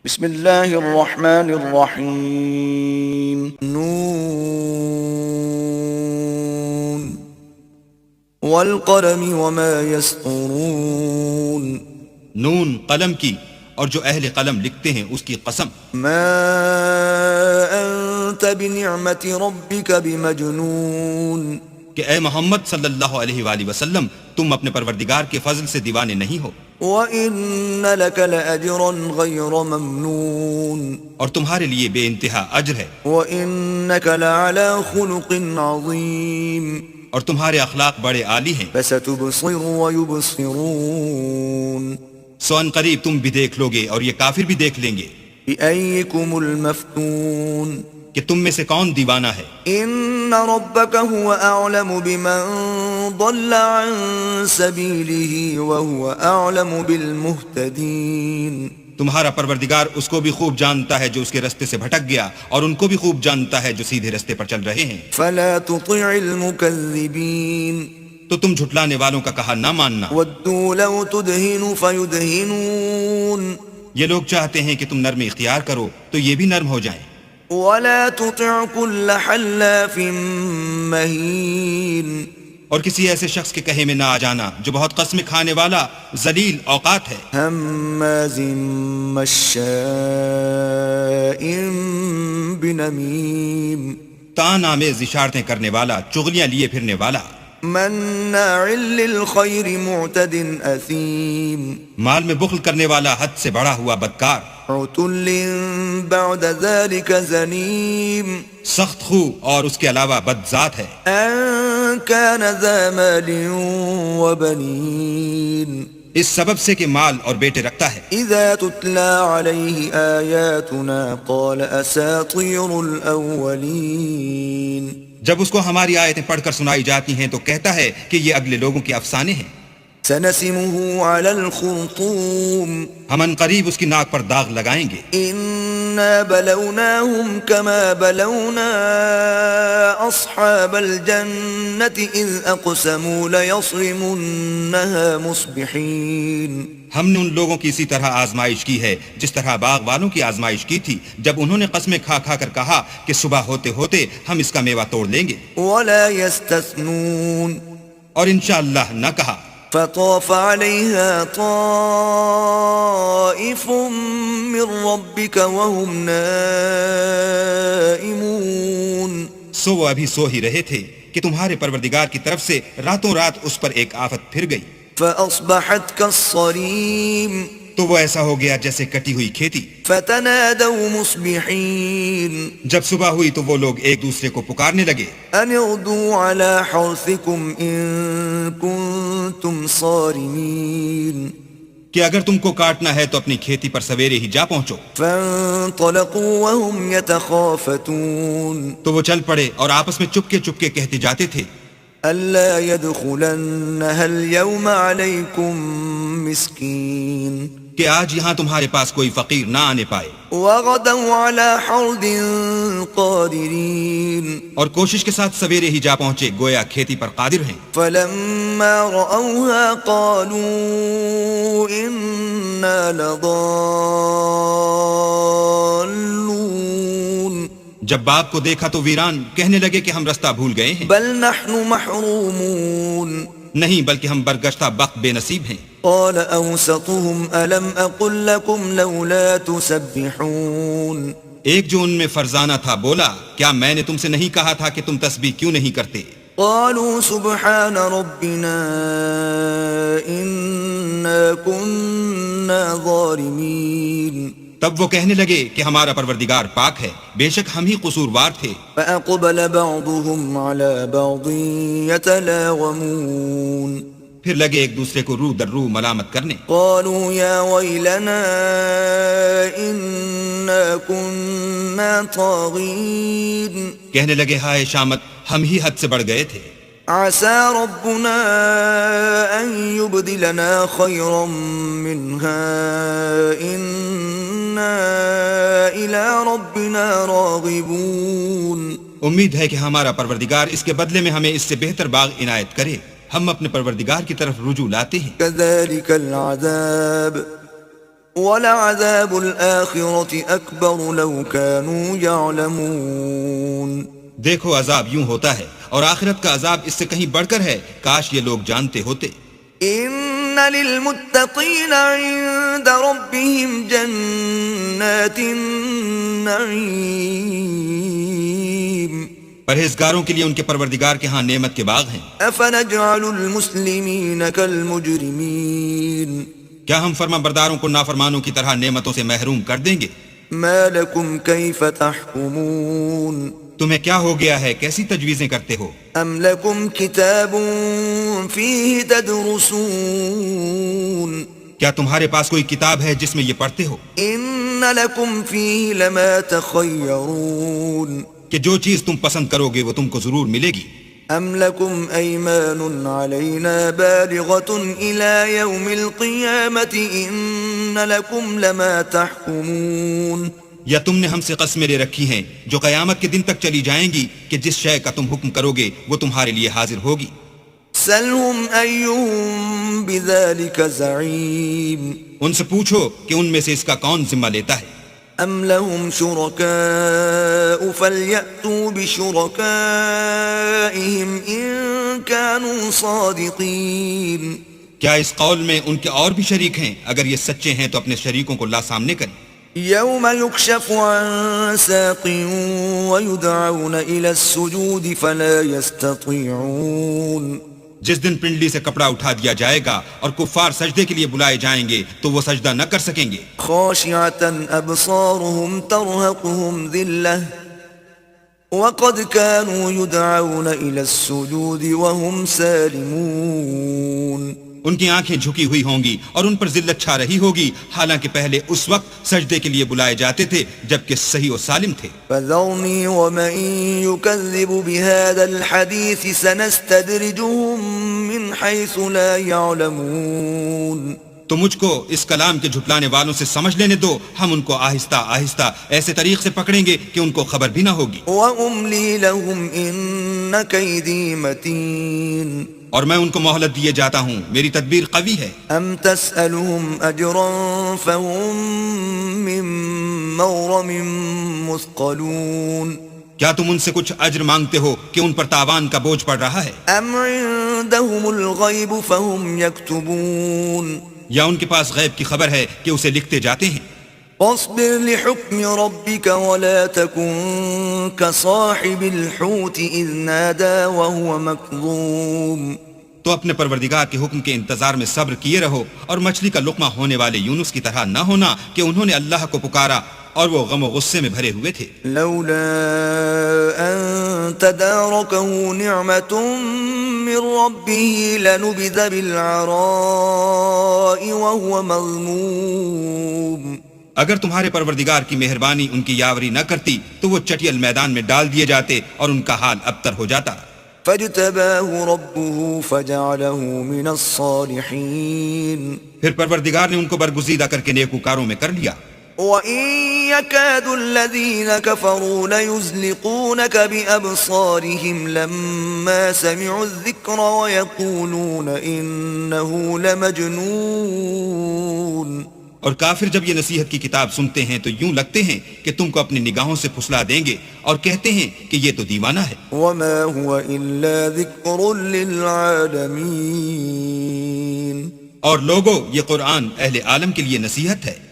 بسم اللہ الرحمن الرحیم نون والقلم وما يسطرون نون قلم کی اور جو اہل قلم لکھتے ہیں اس کی قسم. ما أنت بنعمة ربك بمجنون کہ اے محمد صلی اللہ علیہ وآلہ وسلم تم اپنے پروردگار کے فضل سے دیوانے نہیں ہو، وَإِنَّ لَكَ لَأَجْرًا غَيْرَ مَمْنُونَ اور تمہارے لیے بے انتہا اجر ہے، وَإِنَّكَ لَعَلَى خُلُقٍ عَظِيمٍ اور تمہارے اخلاق بڑے عالی ہیں. فَسَتُبْصِرُ وَيُبْصِرُونَ سو ان قریب تم بھی دیکھ لو گے اور یہ کافر بھی دیکھ لیں گے بِأَيِّكُمُ الْمَفْتُونَ کہ تم میں سے کون دیوانہ ہے. إِنَّ رَبَّكَ هُوَ أَعْلَمُ بِمَنْ ضَلَّ عَنْ سَبِيلِهِ وَهُوَ أَعْلَمُ بِالْمُهْتَدِينَ تمہارا پروردگار اس کو بھی خوب جانتا ہے جو اس کے رستے سے بھٹک گیا، اور ان کو بھی خوب جانتا ہے جو سیدھے رستے پر چل رہے ہیں. فَلَا تُطِعِ الْمُكَذِّبِينَ تو تم جھٹلانے والوں کا کہا نہ ماننا. وَدُّوا لَوْ تُدْهِنُ فَيُدْهِنُونَ یہ لوگ چاہتے ہیں کہ تم نرمی اختیار کرو تو یہ بھی نرم ہو جائیں. وَلَا تُطِعْ كُلَّ حَلَّافٍ مَّهِينٍ اور کسی ایسے شخص کے کہے میں نہ آ جانا جو بہت قسم کھانے والا ذلیل اوقات ہے، ہَمَّازٍ مَّشَّاءٍ بِنَمِيمٍ تان آمیز اشارتیں کرنے والا، چغلیاں لیے پھرنے والا، مَنَّاعٍ لِّلْخَيْرِ مُعْتَدٍ أَثِيمٍ مال میں بخل کرنے والا، حد سے بڑا ہوا بدکار، عُتُلٍّ بَعْدَ ذَلِكَ زَنِيمٍ سخت خو اور اس کے علاوہ بد ذات ہے. أَن كَانَ ذَا مَالٍ وَبَنِينَ اس سبب سے کہ مال اور بیٹے رکھتا ہے. إِذَا تُتْلَى عَلَيْهِ آيَاتُنَا قَالَ أَسَاطِيرُ الْأَوَّلِينَ جب اس کو ہماری آیتیں پڑھ کر سنائی جاتی ہیں تو کہتا ہے کہ یہ اگلے لوگوں کے افسانے ہیں. سَنَسِمُهُ عَلَى الْخُرْطُومِ ہم ان قریب اس کی ناک پر داغ لگائیں گے. إِنَّا بَلَوْنَاهُمْ كَمَا بَلَوْنَا أَصْحَابَ الْجَنَّةِ إِذْ أَقْسَمُوا لَيَصْرِمُنَّهَا مُصْبِحِينَ ہم نے ان لوگوں کی اسی طرح آزمائش کی ہے جس طرح باغ والوں کی آزمائش کی تھی جب انہوں نے قسمیں کھا کھا کر کہا کہ صبح ہوتے ہوتے ہم اس کا میوہ توڑ لیں گے، وَلَا يَسْتَثْنُونَ اور انشاءاللہ نہ کہا. فَطَافَ عَلَيْهَا طَائِفٌ مِّن رَّبِّكَ وَهُمْ نَائِمُونَ سو وہ ابھی سو ہی رہے تھے کہ تمہارے پروردگار کی طرف سے راتوں رات اس پر ایک آفت پھر گئی، فَأَصْبَحَتْ كَالصَّرِيمِ تو وہ ایسا ہو گیا جیسے کٹی ہوئی کھیتی. فَتَنَادَوْا مُصْبِحِينَ جب صبح ہوئی تو وہ لوگ ایک دوسرے کو پکارنے لگے، أَنِ اغْدُوا عَلَى حَرْثِكُمْ إِن كُنتُمْ صَارِمِينَ کہ اگر تم کو کاٹنا ہے تو اپنی کھیتی پر سویرے ہی جا پہنچو. فَانطَلَقُوا وَهُمْ يَتَخَافَتُونَ تو وہ چل پڑے اور آپس میں چپکے چپکے کہتے جاتے تھے أَلَّا يَدْخُلَنَّهَا الْيَوْمَ عَلَيْكُمْ مِسْكِينٌ کہ آج یہاں تمہارے پاس کوئی فقیر نہ آنے پائے، وَغَدَوْا عَلَى حَرْدٍ قَادِرِينَ اور کوشش کے ساتھ سویرے ہی جا پہنچے گویا کھیتی پر قادر ہیں. فَلَمَّا رَأَوْهَا قَالُوا إِنَّا لَضَالُّونَ جب باغ کو دیکھا تو ویران کہنے لگے کہ ہم رستہ بھول گئے ہیں. بَلْ نَحْنُ مَحْرُومُونَ نہیں بلکہ ہم برگشتہ بخت بے نصیب ہیں. قَالَ أَوْسَطُهُمْ أَلَمْ أَقُلْ لَكُمْ لَوْلَا تُسَبِّحُونَ ایک جو ان میں فرزانہ تھا بولا، کیا میں نے تم سے نہیں کہا تھا کہ تم تسبیح کیوں نہیں کرتے؟ قالوا سبحان ربنا إنا كنا ظالمين تب وہ کہنے لگے کہ ہمارا پروردگار پاک ہے، بے شک ہم ہی قصوروار تھے. فأقبل بعضهم على بعض يتلاومون پھر لگے ایک دوسرے کو رو در رو ملامت کرنے. قالوا يا ويلنا إنا كنا طاغين کہنے لگے ہائے شامت، ہم ہی حد سے بڑھ گئے تھے. عسى ربنا أن يبدلنا خيرا منها إنا إلى ربنا راغبون امید ہے کہ ہمارا پروردگار اس کے بدلے میں ہمیں اس سے بہتر باغ عنایت کرے، ہم اپنے پروردگار کی طرف رجوع لاتے ہیں. كذلك العذاب وَلَعَذَابُ الْآخِرَةِ أَكْبَرُ لَوْ كَانُوا يَعْلَمُونَ دیکھو عذاب یوں ہوتا ہے اور آخرت کا عذاب اس سے کہیں بڑھ کر ہے، کاش یہ لوگ جانتے ہوتے۔ إِنَّ لِلْمُتَّقِينَ عِندَ رَبِّهِمْ جَنَّاتِ النَّعِيمِ پرہیزگاروں کے لیے ان کے پروردگار کے ہاں نعمت کے باغ ہیں۔ أَفَنَجْعَلُ الْمُسْلِمِينَ كَالْمُجْرِمِينَ کیا ہم فرما برداروں کو نافرمانوں کی طرح نعمتوں سے محروم کر دیں گے؟ مَا لَكُمْ كَيْفَ تَحْكُمُونَ تمہیں کیا ہو گیا ہے، کیسی تجویزیں کرتے ہو؟ أَمْ لَكُمْ كِتَابٌ فِيهِ تَدْرُسُونَ کیا تمہارے پاس کوئی کتاب ہے جس میں یہ پڑھتے ہو إِنَّ لَكُمْ فِيهِ لَمَا تَخَيَّرُونَ کہ جو چیز تم پسند کرو گے وہ تم کو ضرور ملے گی؟ أَمْ لَكُمْ أَيْمَانٌ عَلَيْنَا بَالِغَةٌ إِلَى يَوْمِ الْقِيَامَةِ إِنَّ لَكُمْ لَمَا تَحْكُمُونَ یا تم نے ہم سے قسمیں لے رکھی ہیں جو قیامت کے دن تک چلی جائیں گی کہ جس شے کا تم حکم کرو گے وہ تمہارے لیے حاضر ہوگی؟ سَلْهُمْ أَيُّهُمْ بِذَلِكَ زَعِيمٌ ان سے پوچھو کہ ان میں سے اس کا کون ذمہ لیتا ہے؟ أَمْ لَهُمْ شُرَكَاءُ فَلْيَأْتُوا بِشُرَكَائِهِمْ إِن كَانُوا صَادِقِينَ کیا اس قول میں ان کے اور بھی شریک ہیں؟ اگر یہ سچے ہیں تو اپنے شریکوں کو لا سامنے کریں۔ يَوْمَ يُكْشَفُ عَن سَاقٍ وَيُدْعَوْنَ إِلَى السُّجُودِ فَلَا يَسْتَطِيعُونَ جس دن پنڈلی سے کپڑا اٹھا دیا جائے گا اور کفار سجدے کے لیے بلائے جائیں گے تو وہ سجدہ نہ کر سکیں گے۔ خَاشِعَةً أَبْصَارُهُمْ تَرْهَقُهُمْ ذِلَّةٌ وَقَدْ كَانُوا يُدْعَوْنَ إِلَى السُّجُودِ وَهُمْ سَالِمُونَ ان کی آنکھیں جھکی ہوئی ہوں گی اور ان پر ذلت چھا رہی ہوگی، حالانکہ پہلے اس وقت سجدے کے لیے بلائے جاتے تھے جبکہ صحیح و سالم تھے۔ فَذَرْنِي وَمَن يُكَذِّبُ بِهَذَا الْحَدِيثِ سَنَسْتَدْرِجُهُم مِّنْ حَيْثُ لَا يَعْلَمُونَ تو مجھ کو اس کلام کے جھٹلانے والوں سے سمجھ لینے دو، ہم ان کو آہستہ آہستہ ایسے طریق سے پکڑیں گے کہ ان کو خبر بھی نہ ہوگی۔ وَأُمْلِي لَهُمْ إِنَّ كَيْدِي مَتِينٌ اور میں ان کو مہلت دیے جاتا ہوں، میری تدبیر قوی ہے۔ أَمْ تَسْأَلُهُمْ أَجْرًا فَهُمْ مِّن مَّغْرَمٍ مُثْقَلُونَ کیا تم ان سے کچھ اجر مانگتے ہو کہ ان پر تاوان کا بوجھ پڑ رہا ہے؟ أَمْ عِندَهُمُ الْغَيْبُ فَهُمْ يَكْتُبُونَ یا ان کے پاس غیب کی خبر ہے کہ اسے لکھتے جاتے ہیں؟ فاصبر لحكم ربك ولا تكن كصاحب الحوت إذ نادى وهو مكظوم تو اپنے پروردگار کے حکم کے انتظار میں صبر کیے رہو اور مچھلی کا لقمہ ہونے والے یونس کی طرح نہ ہونا کہ انہوں نے اللہ کو پکارا اور وہ غم و غصے میں بھرے ہوئے تھے۔ لولا أن تداركه نعمة من ربه لنبذ بالعراء وهو مذموم اگر تمہارے پروردگار کی مہربانی ان کی یاوری نہ کرتی تو وہ چٹیل میدان میں ڈال دیے جاتے اور ان کا حال ابتر ہو جاتا۔ فاجتباه ربه فجعله من الصالحين پھر پروردگار نے ان کو برگزیدہ کر کے نیکوکاروں میں کر لیا۔ وَإِن يَكَادُ الَّذِينَ كَفَرُوا لَيُزْلِقُونَكَ بِأَبْصَارِهِمْ لَمَّا سَمِعُوا الذِّكْرَ وَيَقُولُونَ إِنَّهُ لَمَجْنُونَ اور کافر جب یہ نصیحت کی کتاب سنتے ہیں تو یوں لگتے ہیں کہ تم کو اپنی نگاہوں سے پھسلا دیں گے اور کہتے ہیں کہ یہ تو دیوانہ ہے۔ وَمَا هُوَ إِلَّا ذِكْرٌ لِّلْعَالَمِينَ اور لوگو یہ قرآن اہل عالم کے لیے نصیحت ہے۔